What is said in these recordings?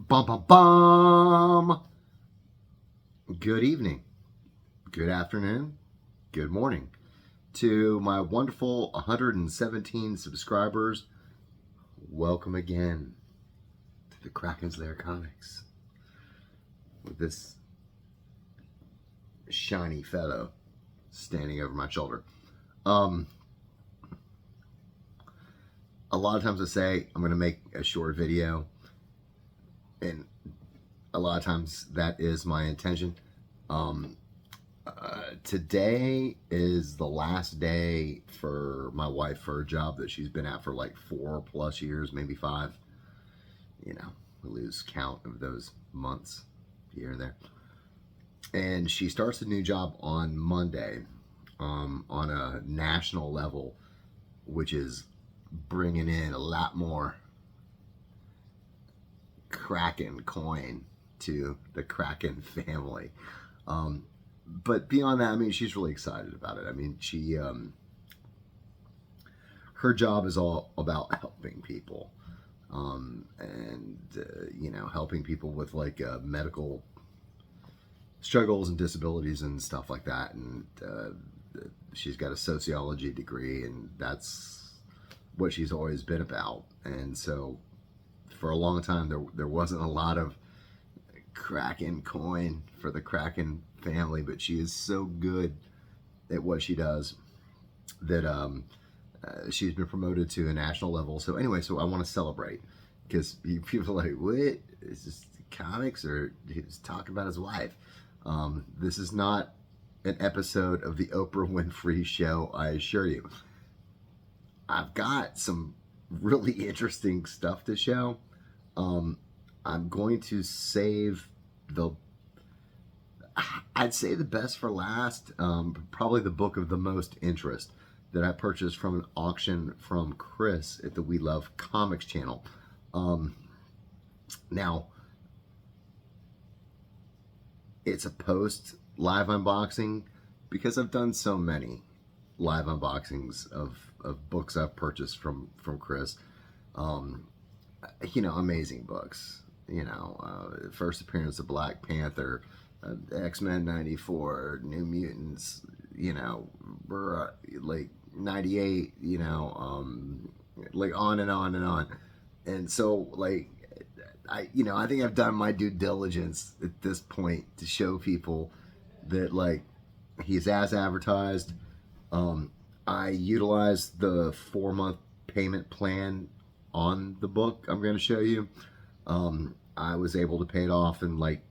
Bum, bum, bum. Good evening, good afternoon, good morning to my wonderful 117 subscribers. Welcome again to the Krakens Lair Comics with this shiny fellow standing over my shoulder. A lot of times I say I'm going to make a short video, and a lot of times that is my intention. Today is the last day for my wife for a job that she's been at for like 4+ years, maybe 5. You know, I lose count of those months here and there. And she starts a new job on Monday, on a national level, which is bringing in a lot more Kraken coin to the Kraken family. But beyond that, I mean, she's really excited about it. I mean, her job is all about helping people, you know, helping people with like medical struggles and disabilities and stuff like that. And she's got a sociology degree, and that's what she's always been about. And so for a long time, there wasn't a lot of Kraken coin for the Kraken family, but she is so good at what she does that she's been promoted to a national level. So anyway, so I want to celebrate, because people are like, what? Is this comics, or he's talking about his wife? This is not an episode of the Oprah Winfrey Show, I assure you. I've got some really interesting stuff to show. I'm going to save I'd say the best for last. Probably the book of the most interest that I purchased from an auction from Chris at the We Love Comics channel. Now, it's a post live unboxing because I've done so many live unboxings of books I've purchased from Chris. You know, amazing books. You know, first appearance of Black Panther, X-Men 94, New Mutants, you know, like 98, you know, like on and on and on. And so, like, I think I've done my due diligence at this point to show people that, like, he's as advertised. I utilized the 4-month payment plan on the book I'm going to show you. I was able to pay it off in like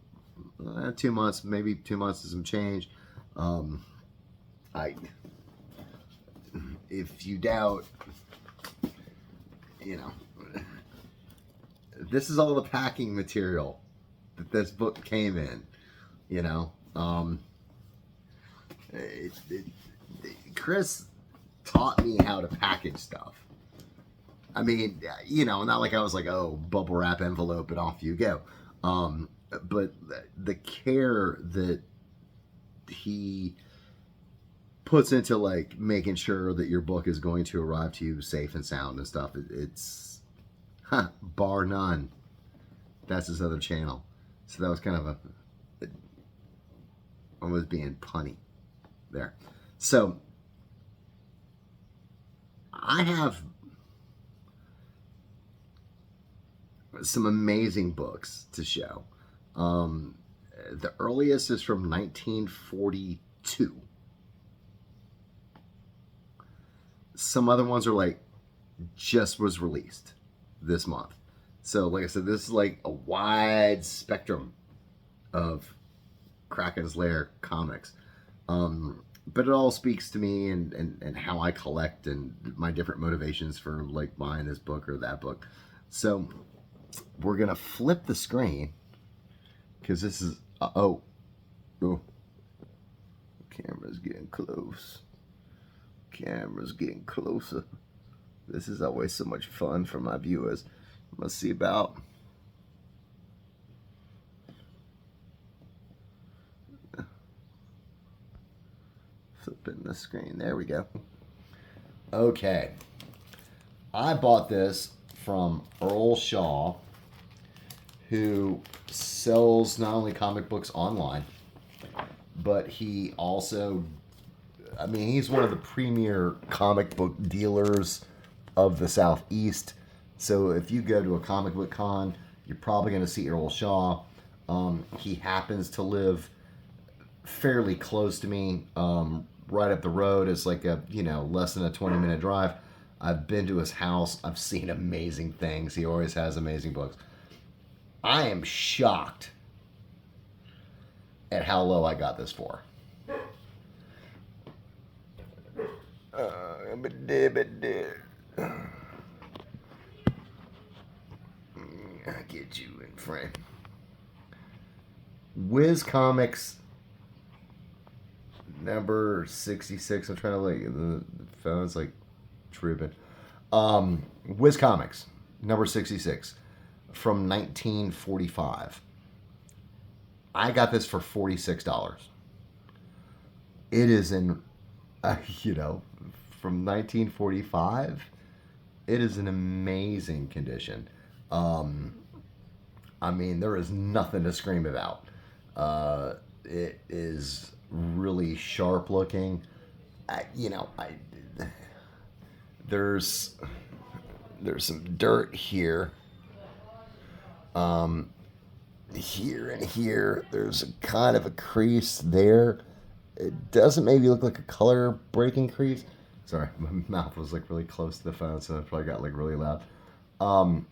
2 months, maybe 2 months and some change. If you doubt, you know, this is all the packing material that this book came in, you know. Chris taught me how to package stuff. I mean, you know, not like I was like, oh, bubble wrap envelope and off you go. But the care that he puts into like making sure that your book is going to arrive to you safe and sound and stuff, it's bar none. That's his other channel. So that was kind of I was being punny there. So I have some amazing books to show. The earliest is from 1942. Some other ones are like just was released this month. So like I said, this is like a wide spectrum of Krakens Lair comics. But it all speaks to me and how I collect and my different motivations for like buying this book or that book. So we're going to flip the screen, because this is, oh, camera's getting close. Camera's getting closer. This is always so much fun for my viewers. Let's see about flipping the screen. There we go. Okay. I bought this from Earl Shaw, who sells not only comic books online, but he also, I mean, he's one of the premier comic book dealers of the Southeast. So if you go to a comic book con, you're probably going to see Earl Shaw. He happens to live fairly close to me, right up the road. It's like a, less than a 20-minute drive. I've been to his house. I've seen amazing things. He always has amazing books. I am shocked at how low I got this for. I'll get you in frame. Wiz Comics number 66. I'm trying to look. The phone's like tripping. Wiz Comics number 66 from 1945. I got this for $46. It is in, from 1945. It is in amazing condition. I mean, there is nothing to scream about. It is really sharp looking. There's some dirt here. Here and here, there's a kind of a crease there. It doesn't maybe look like a color breaking crease. Sorry, my mouth was like really close to the phone, so it probably got like really loud. $46.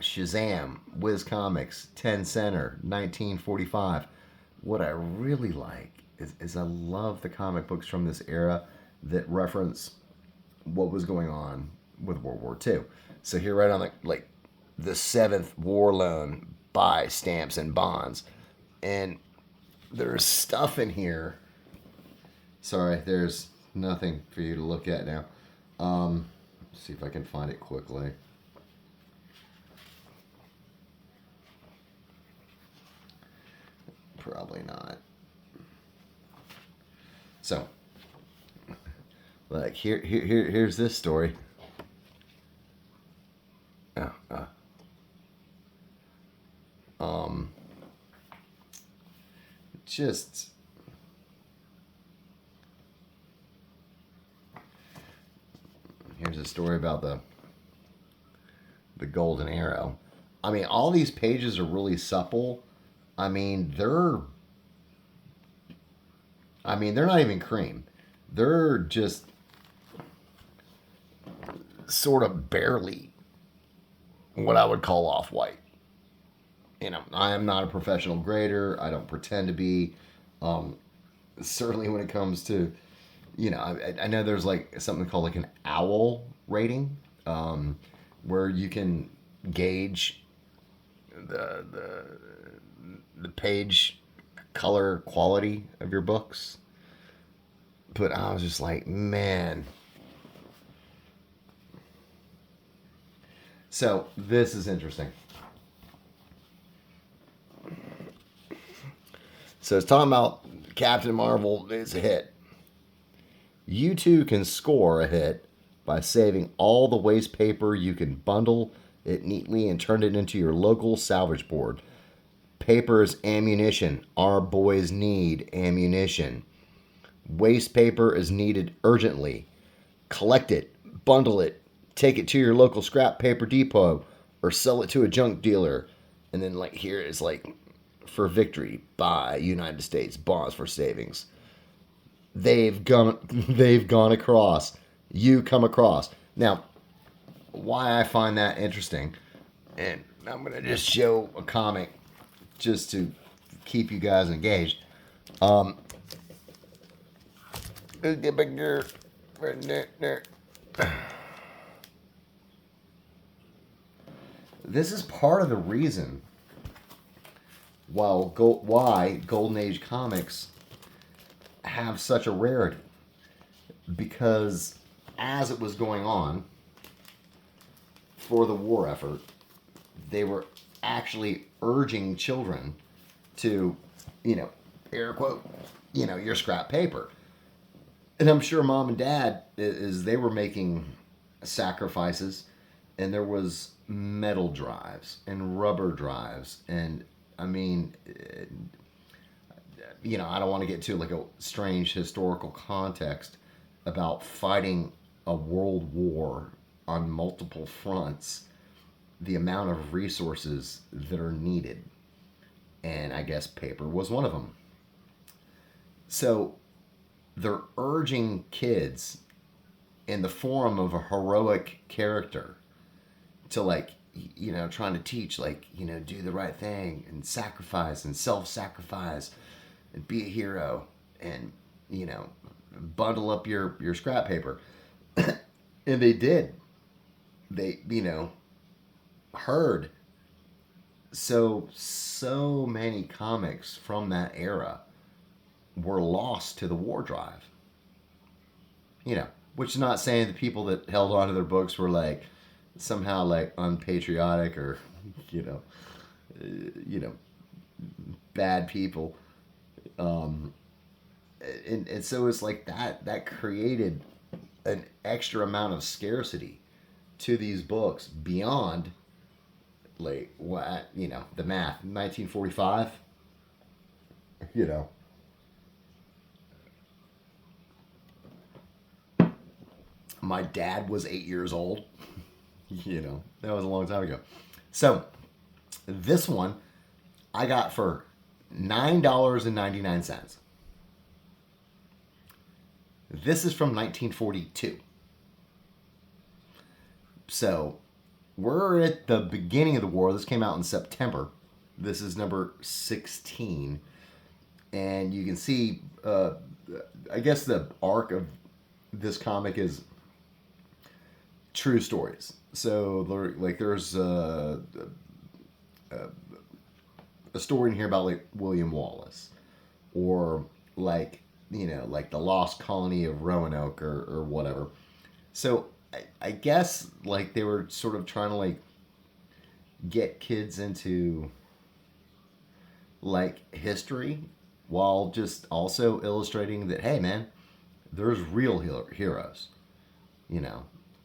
Shazam, Wiz Comics, 10 Center, 1945. What I really like is I love the comic books from this era that reference what was going on with World War II. So here, right on the 7th War Loan, buy stamps and bonds, and there's stuff in here. Sorry, there's nothing for you to look at now. Let's see if I can find it quickly. Probably not. So, like here's this story. Just here's a story about the golden arrow. I mean, all these pages are really supple. I mean, they're not even cream. They're just sort of barely what I would call off-white. I am not a professional grader. I don't pretend to be. Certainly when it comes to, I know there's like something called like an OWL rating, where you can gauge the page color quality of your books. But I was just like, man. So this is interesting. So it's talking about Captain Marvel is a hit. You too can score a hit by saving all the waste paper. You can bundle it neatly and turn it into your local salvage board. Paper is ammunition. Our boys need ammunition. Waste paper is needed urgently. Collect it, bundle it, take it to your local scrap paper depot, or sell it to a junk dealer. And then here is for victory, buy United States bonds for savings. They've gone across. You come across. Now, why I find that interesting, and I'm gonna just show a comic just to keep you guys engaged. This is part of the reason why Golden Age comics have such a rarity. Because as it was going on for the war effort, they were actually urging children to, air quote, your scrap paper. And I'm sure mom and dad, as they were making sacrifices, and there was metal drives and rubber drives, and I mean, I don't want to get to like a strange historical context about fighting a world war on multiple fronts, the amount of resources that are needed. And I guess paper was one of them. So they're urging kids in the form of a heroic character to, like, trying to teach, like, do the right thing and sacrifice and self-sacrifice and be a hero and, bundle up your scrap paper. And they did. They, heard so many comics from that era were lost to the war drive. Which is not saying the people that held on to their books were like somehow like unpatriotic or you know bad people. And so it's like that created an extra amount of scarcity to these books beyond, like, what, the math. 1945, my dad was 8 years old. That was a long time ago. So this one I got for $9.99. This is from 1942. So we're at the beginning of the war. This came out in September. This is number 16. And you can see, I guess the arc of this comic is true stories. So, like, there's a story in here about, like, William Wallace, or like, like the lost colony of Roanoke, or whatever. So I guess, like, they were sort of trying to, like, get kids into, like, history while just also illustrating that, hey, man, there's real heroes.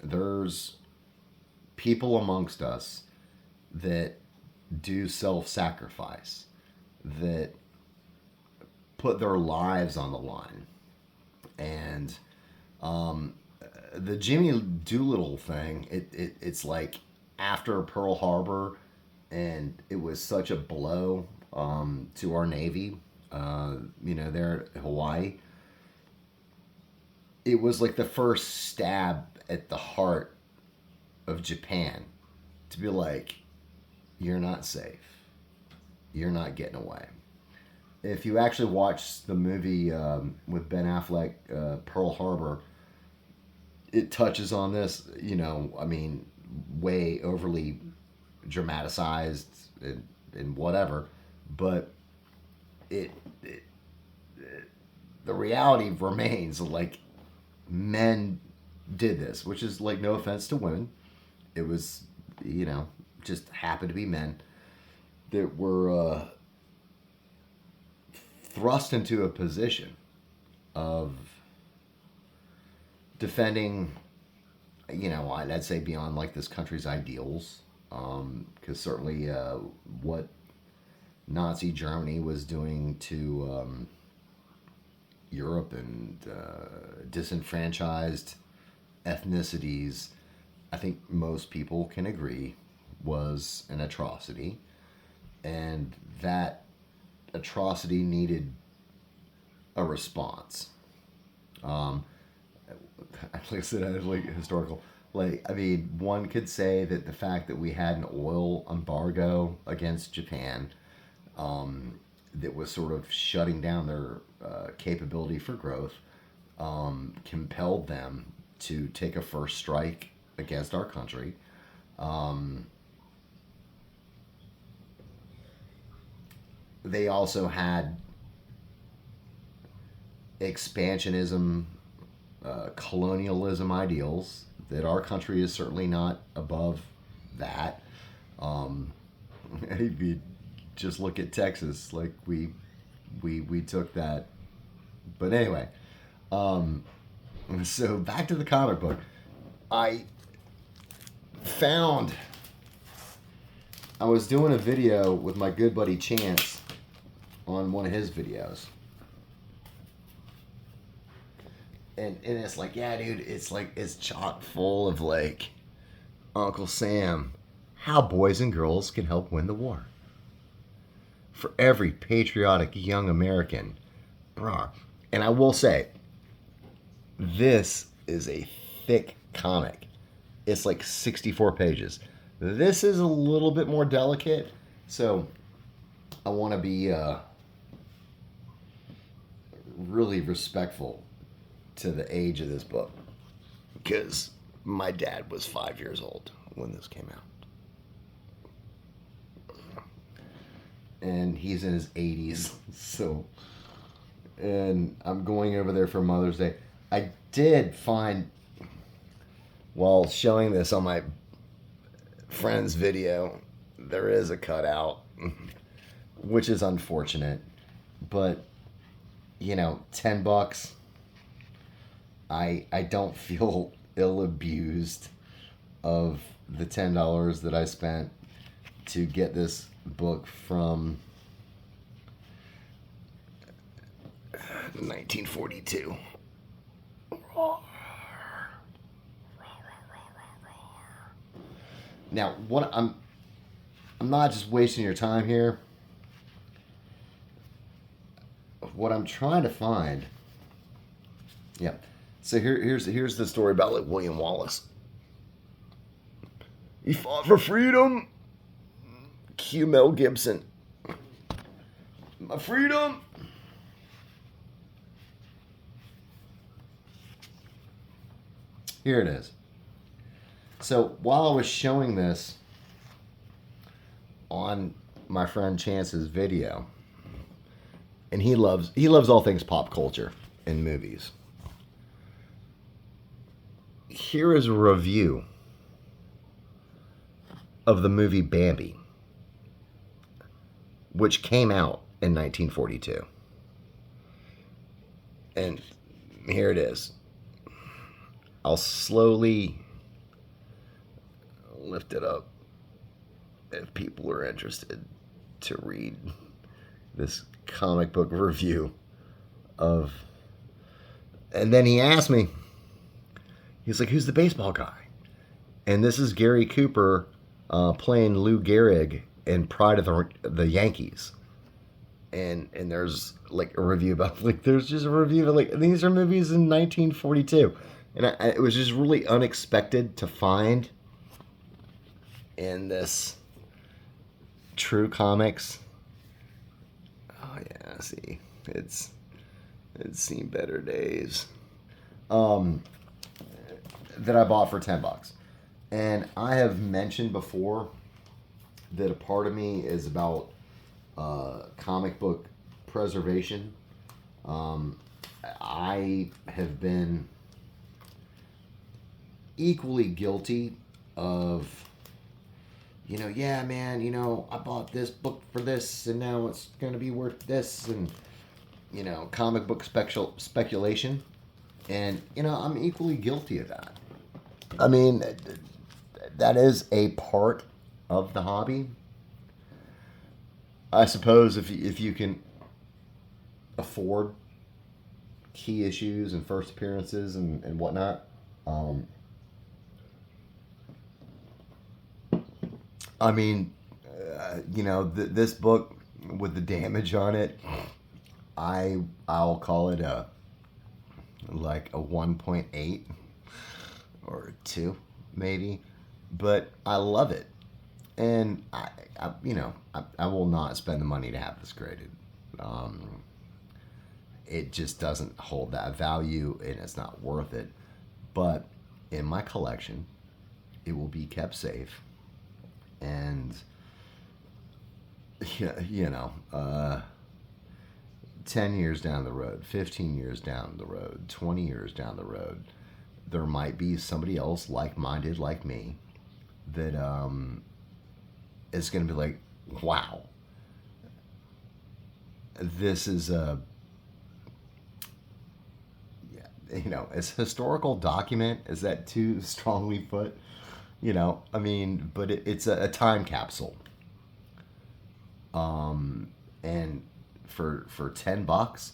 There's people amongst us that do self-sacrifice, that put their lives on the line. And the Jimmy Doolittle thing, it's like after Pearl Harbor, and it was such a blow to our Navy, there at Hawaii. It was like the first stab at the heart of Japan to be like, you're not safe. You're not getting away. If you actually watch the movie with Ben Affleck, Pearl Harbor, it touches on this, way overly dramatized and whatever, but it the reality remains, like, men did this, which is, like, no offense to women. It was, just happened to be men that were thrust into a position of defending, I'd say beyond, like, this country's ideals, because certainly what Nazi Germany was doing to Europe and disenfranchised ethnicities, I think most people can agree, was an atrocity. And that atrocity needed a response. Like I said, I was, like, historical. Like, I mean, one could say that the fact that we had an oil embargo against Japan, that was sort of shutting down their capability for growth, compelled them to take a first strike against our country. They also had expansionism, colonialism ideals that our country is certainly not above that. If you just look at Texas, like, we took that. But anyway, so back to the comic book. I found, I was doing a video with my good buddy Chance on one of his videos. And it's like, yeah, dude, it's chock full of like Uncle Sam, how boys and girls can help win the war. For every patriotic young American. Bruh. And I will say, this is a thick comic. It's like 64 pages. This is a little bit more delicate, so I want to be really respectful to the age of this book, because my dad was 5 years old when this came out. And he's in his 80s, so, and I'm going over there for Mother's Day. I did find, while showing this on my friend's video, there is a cutout, which is unfortunate, but, you know, $10, I don't feel ill-abused of the $10 that I spent to get this book from 1942. Now, what I'm not just wasting your time here. What I'm trying to find, yeah. So here's the story about like William Wallace. He fought for freedom. Cue Mel Gibson. My freedom. Here it is. So while I was showing this on my friend Chance's video, and he loves all things pop culture and movies. Here is a review of the movie Bambi, which came out in 1942. And here it is. I'll slowly lift it up if people are interested to read this comic book review of. And then he asked me, he's like, who's the baseball guy? And this is Gary Cooper playing Lou Gehrig in Pride of the Yankees. And there's like a review about, like, there's just a review of, like, these are movies in 1942. And it was just really unexpected to find in this True Comics. Oh yeah, see, it's seen better days. That I bought for $10. And I have mentioned before that a part of me is about comic book preservation. I have been equally guilty of, you know, yeah, man, you know, I bought this book for this and now it's going to be worth this, and, you know, comic book speculation. And, you know, I'm equally guilty of that. I mean, that is a part of the hobby. I suppose if you can afford key issues and first appearances and whatnot, I mean, you know, this book with the damage on it, I'll call it a 1.8 or 2 maybe, but I love it, and I will not spend the money to have this graded. It just doesn't hold that value, and it's not worth it. But in my collection, it will be kept safe. And, you know, 10 years down the road, 15 years down the road, 20 years down the road, there might be somebody else like-minded like me that is going to be like, wow, this is a, you know, it's historical document. Is that too strongly put? You know, I mean, but it's a time capsule. And for $10,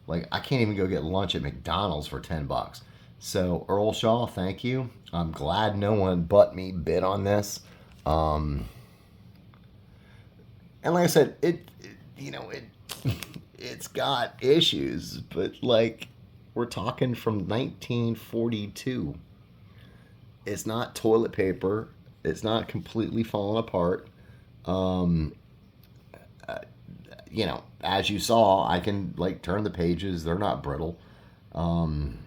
like I can't even go get lunch at McDonald's for $10. So Earl Shaw, thank you. I'm glad no one but me bid on this. Um, and like I said, it it's got issues, but like we're talking from 1942. It's not toilet paper. It's not completely falling apart. Um, as you saw, I can like turn the pages. They're not brittle. Um,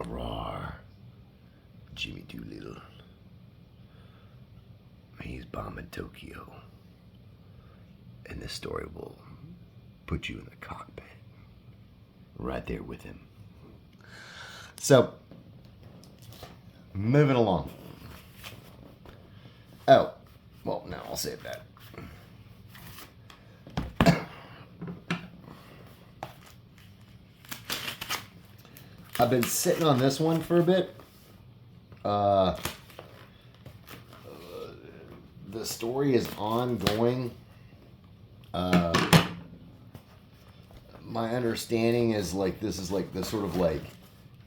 Roar, Jimmy Doolittle. He's bombing Tokyo, and this story will put you in the cockpit, right there with him. So, moving along. Oh, well, no, I'll save that. I've been sitting on this one for a bit. The story is ongoing. My understanding is like this is like the sort of like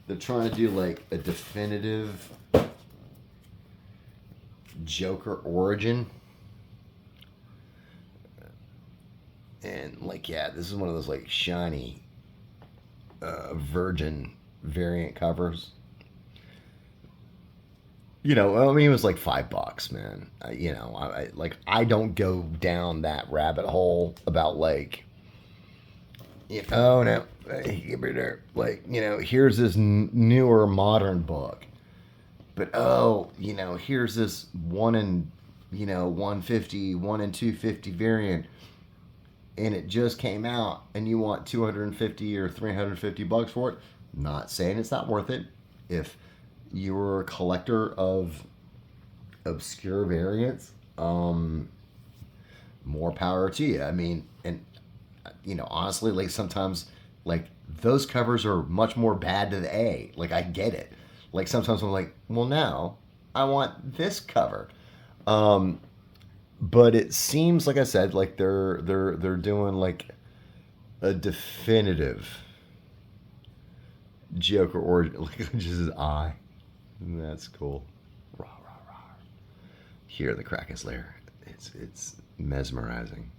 they're trying to do like a definitive Joker origin. And like yeah, this is one of those like shiny virgin variant covers. You know, I mean, it was like $5, man. I don't go down that rabbit hole about like, oh no, like here's this newer modern book, but here's this 150, 1 and 250 variant, and it just came out, and you want 250 or $350 for it. Not saying it's not worth it. If you're a collector of obscure variants, more power to you. I mean, and honestly, like sometimes, like those covers are much more bad to the A. Like I get it. Like sometimes I'm like, well, now I want this cover. But it seems like I said, like they're doing like a definitive Joker origin, like just his eye. That's cool. Rah, rah, rah. Here in the Krakens Lair, it's mesmerizing.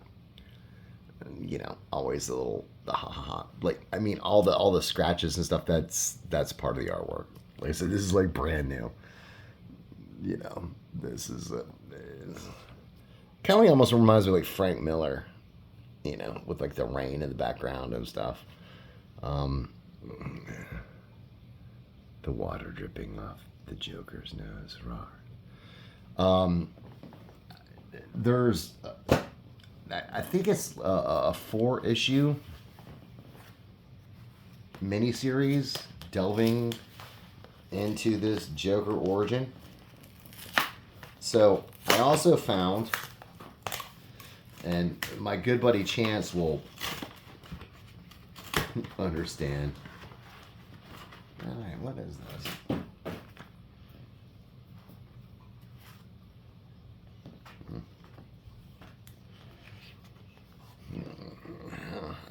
Always the ha ha ha. Like I mean, all the scratches and stuff. That's part of the artwork. Like I said, this is like brand new. This is kind of almost reminds me of like Frank Miller. With like the rain in the background and stuff. Um, the water dripping off the Joker's nose. Raw. There's, I think it's a 4-issue miniseries delving into this Joker origin. So I also found, and my good buddy Chance will understand. All right, what is this?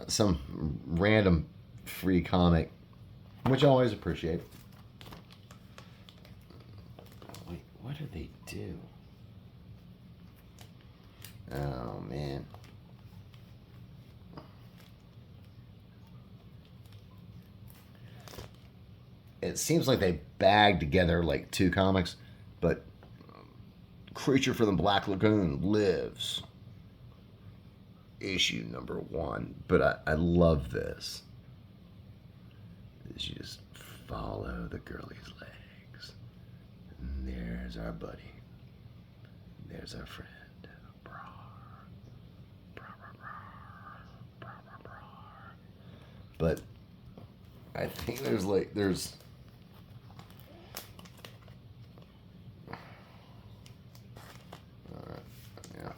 Some random free comic, which I always appreciate. Wait, what did they do? Oh, man. It seems like they bagged together like 2 comics, but Creature from the Black Lagoon lives. Issue number 1. But I love this. You just follow the girlie's legs. And there's our buddy. There's our friend. But I think there's yeah.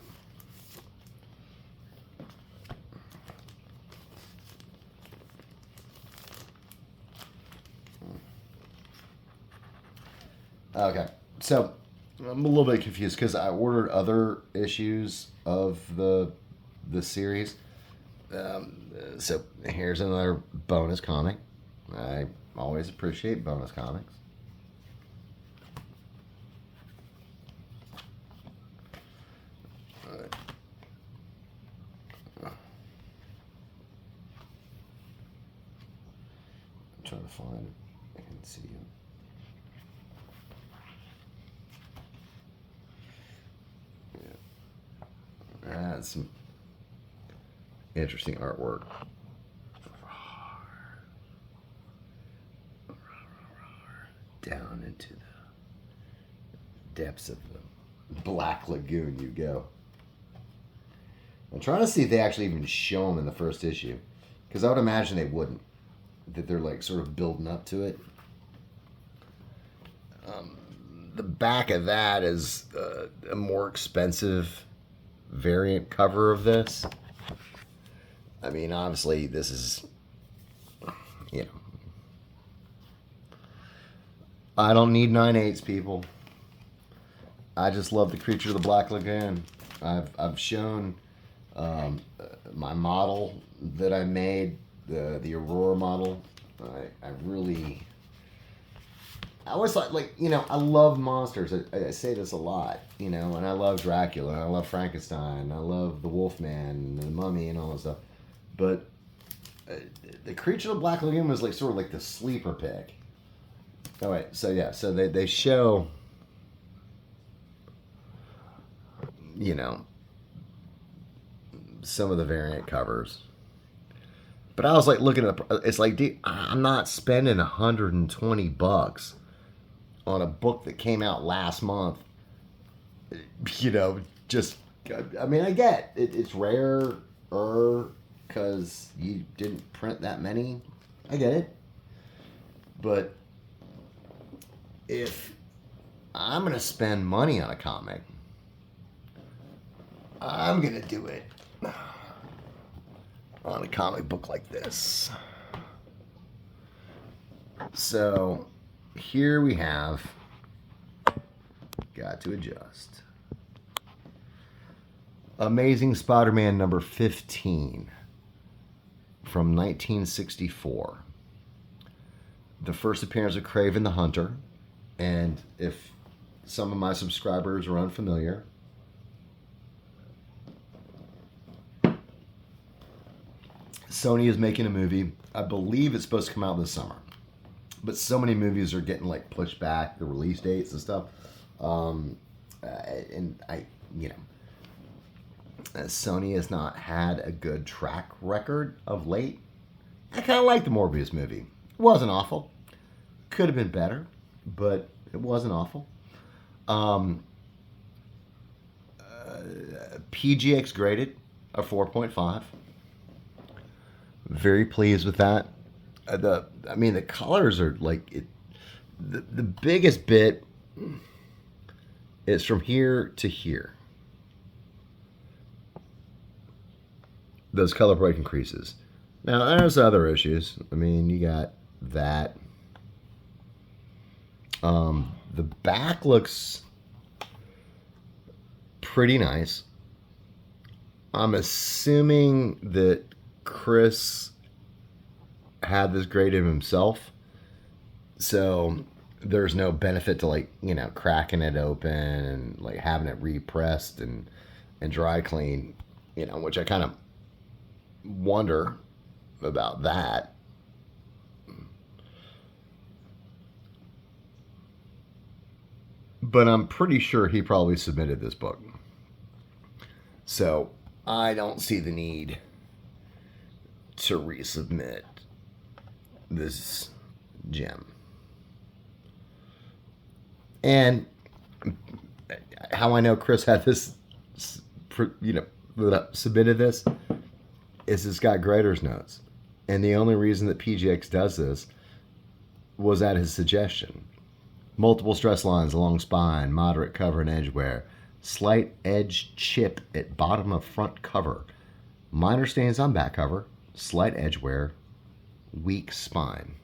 Okay. So I'm a little bit confused because I ordered other issues of the series. So here's another bonus comic. I always appreciate bonus comics. I'm trying to find it. I can see it. That's some interesting artwork. Down into the depths of the Black Lagoon you go. I'm trying to see if they actually even show them in the first issue, because I would imagine they wouldn't. That they're like sort of building up to it. The back of that is a more expensive variant cover of this. I mean, obviously, this is, you know, I don't need 9/8, people. I just love the Creature of the Black Lagoon. I've shown my model that I made, the Aurora model. I always thought, like, you know, I love monsters. I say this a lot, you know, and I love Dracula, and I love Frankenstein, I love the Wolfman, and the Mummy, and all that stuff. But the Creature of the Black Lagoon was like sort of like the sleeper pick. All right, so yeah, so they show, you know, some of the variant covers. But I was like looking at it's like, dude, I'm not spending $120 on a book that came out last month. You know, just, I mean, I get it, it's rare because you didn't print that many. I get it. But if I'm going to spend money on a comic, I'm going to do it on a comic book like this. So here we have, got to adjust, Amazing Spider-Man number 15 from 1964. The first appearance of Kraven the Hunter. And if some of my subscribers are unfamiliar, Sony is making a movie. I believe it's supposed to come out this summer, but so many movies are getting like pushed back, the release dates and stuff. And I, you know, Sony has not had a good track record of late. I kind of like the Morbius movie. It wasn't awful. Could have been better, but it wasn't awful. PGX graded a 4.5. Very pleased with that. I mean, the colors are like it. The biggest bit is from here to here. Those color break increases. Now there's other issues. I mean, you got that. The back looks pretty nice. I'm assuming that Chris had this graded himself, so there's no benefit to, like, you know, cracking it open and like having it repressed and dry clean, you know, which I kind of wonder about that. But I'm pretty sure he probably submitted this book, so I don't see the need to resubmit this gem. And how I know Chris had this, you know, submitted this, is it's got grader's notes. And the only reason that PGX does this was at his suggestion. Multiple stress lines along spine, moderate cover and edge wear, slight edge chip at bottom of front cover, minor stains on back cover, slight edge wear, weak spine.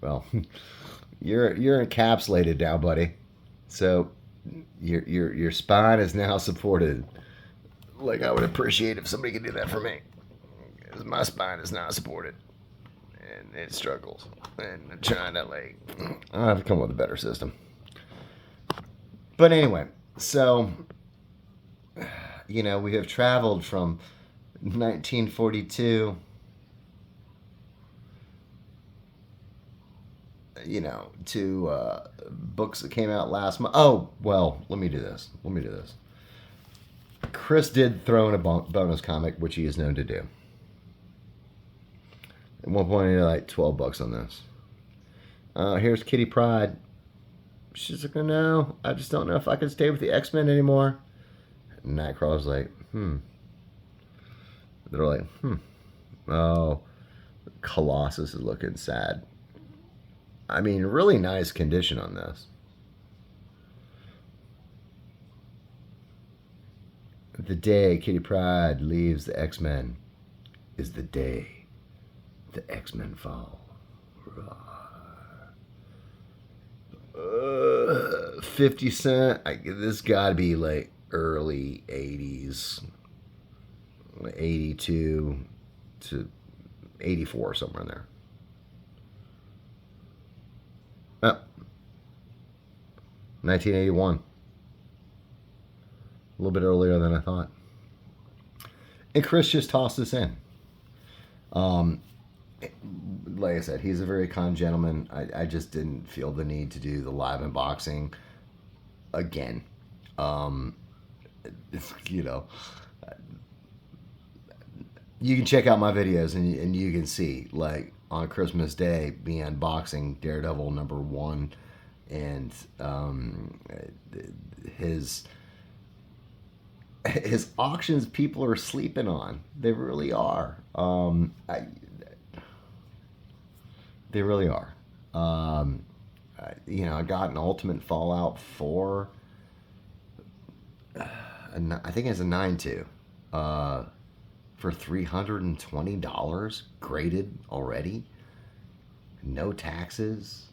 Well, you're encapsulated now, buddy. So Your spine is now supported. Like, I would appreciate if somebody could do that for me, because my spine is not supported and it struggles. And I'm trying to, like, I'll have to come up with a better system. But anyway, so, you know, we have traveled from 1942, you know, to books that came out last month. Oh, well, let me do this. Chris did throw in a bonus comic, which he is known to do. At one point, he had like $12 on this. Here's Kitty Pryde. She's like, no, I just don't know if I can stay with the X-Men anymore. And Nightcrawler's like, They're like, Oh, Colossus is looking sad. I mean, really nice condition on this. The day Kitty Pryde leaves the X-Men is the day the X-Men fall. 50 Cent. This got to be like early 80s, 82 to 84, somewhere in there. Oh, 1981. A little bit earlier than I thought. And Chris just tossed this in. Like I said, he's a very kind gentleman. I just didn't feel the need to do the live unboxing again. You know, you can check out my videos and you can see, like, on Christmas Day, me unboxing Daredevil #1 and his auctions people are sleeping on. They really are. They really are. You know, I got an Ultimate Fallout 4. I think it's a 9.2 for $320, graded already, no taxes,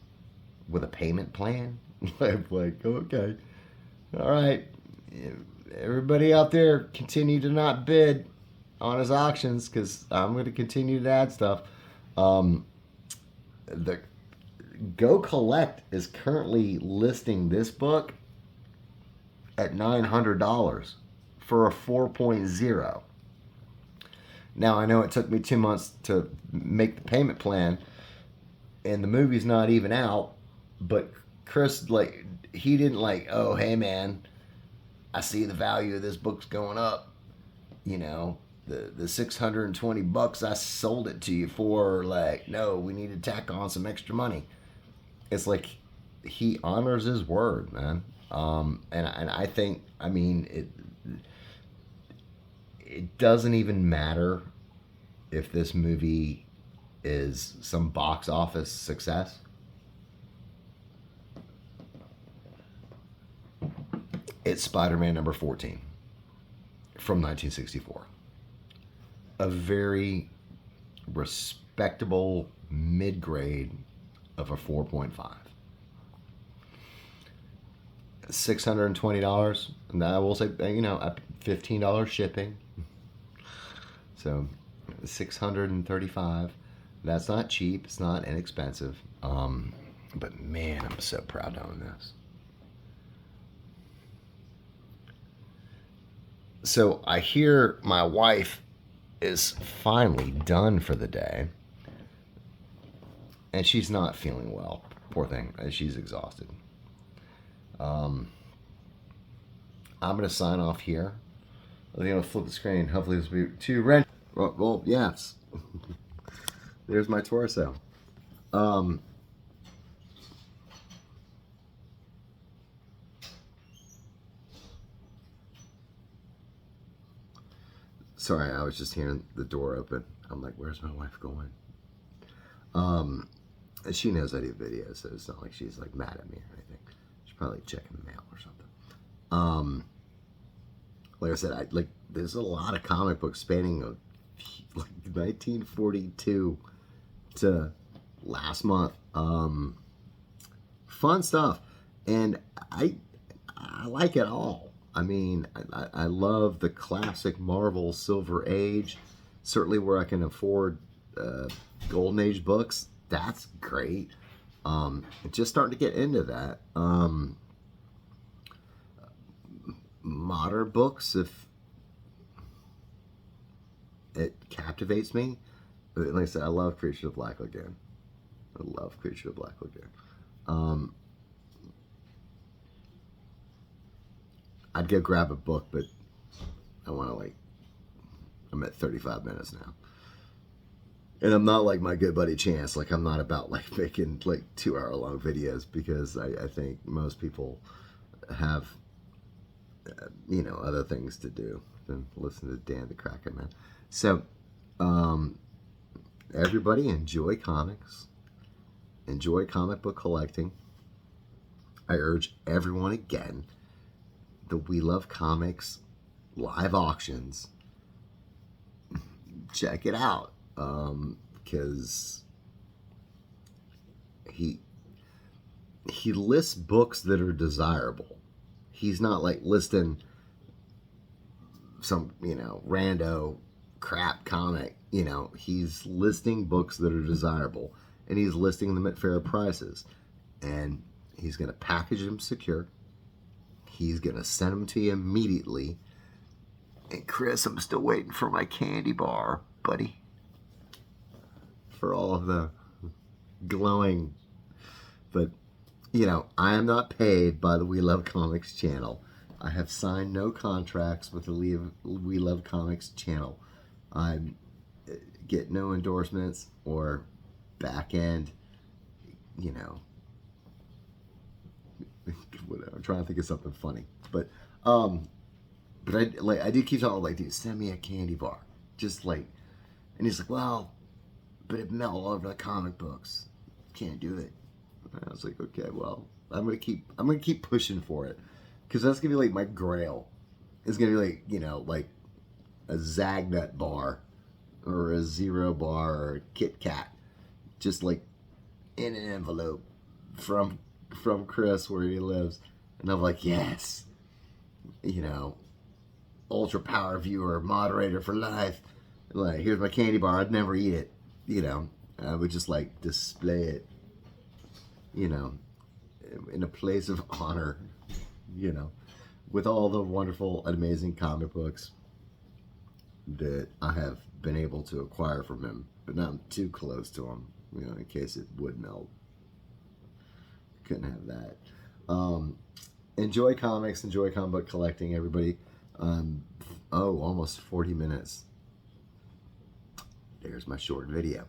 with a payment plan. I'm like, okay, all right. Everybody out there, continue to not bid on his auctions, because I'm going to continue to add stuff. The Go Collect is currently listing this book at $900 for a 4.0. Now, I know it took me 2 months to make the payment plan, and the movie's not even out, but Chris, like, he didn't like, oh, hey, man, I see the value of this book's going up. You know, the $620 I sold it to you for, like, no, we need to tack on some extra money. It's like he honors his word, man. And I think, I mean, it doesn't even matter if this movie is some box office success. It's Spider-Man #14 from 1964. A very respectable mid-grade of a 4.5. $620, and I will say, you know, $15 shipping. So $635. That's not cheap. It's not inexpensive. But man, I'm so proud to own this. So I hear my wife is finally done for the day, and she's not feeling well. Poor thing. She's exhausted. I'm going to sign off here. I'm going to flip the screen. Hopefully this will be too red. Well, yes. There's my torso. Sorry, I was just hearing the door open. I'm like, where's my wife going? She knows I do videos, so it's not like she's like mad at me or anything. She's probably checking the mail or something. Like I said, there's a lot of comic books spanning like 1942 to last month. Fun stuff, and I I like it all. I mean, I love the classic Marvel Silver Age. Certainly where I can afford Golden Age books, that's great. Just starting to get into that. Modern books, if it captivates me. Like I said, I love Creature of Black Lagoon. I love Creature of Black Lagoon. I'd go grab a book, but I want to I'm at 35 minutes now. And I'm not like my good buddy Chance. Like, I'm not about like making like 2-hour long videos, because I think most people have, other things to do than listen to Dan the Kraken Man. So, everybody enjoy comics. Enjoy comic book collecting. I urge everyone again, the We Love Comics live auctions, check it out, because he lists books that are desirable. He's not like listing some rando crap comic. He's listing books that are desirable, and he's listing them at fair prices, and he's going to package them secure. He's going to send them to you immediately. And Chris, I'm still waiting for my candy bar, buddy. For all of the glowing. But, I am not paid by the We Love Comics channel. I have signed no contracts with the We Love Comics channel. I get no endorsements or back end, whatever. I'm trying to think of something funny. But I did keep telling him, like, dude, send me a candy bar. Just like, and he's like, well, but it melt all over the comic books. Can't do it. And I was like, okay, well, I'm gonna keep pushing for it, because that's gonna be like my grail. It's gonna be like, like a Zagnut bar or a Zero bar or a Kit Kat, just like in an envelope from Chris where he lives. And I'm like, yes, ultra power viewer, moderator for life. Like, here's my candy bar. I'd never eat it. I would just like display it, in a place of honor, with all the wonderful, amazing comic books that I have been able to acquire from him, but not too close to him, in case it would melt. Couldn't have that. Enjoy comics, enjoy comic book collecting, everybody. Almost 40 minutes. There's my short video.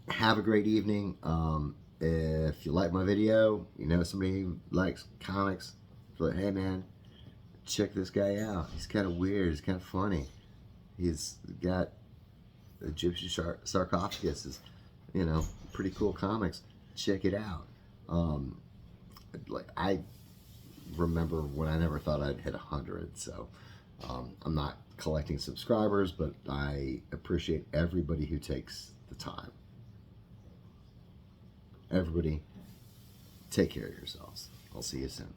Have a great evening. If you like my video, somebody who likes comics, like, hey man, check this guy out. He's kind of weird. He's kind of funny. He's got a Gypsy sarcophagus. Is, pretty cool comics. Check it out. I remember when I never thought I'd hit 100. So I'm not collecting subscribers, but I appreciate everybody who takes the time. Everybody, take care of yourselves. I'll see you soon.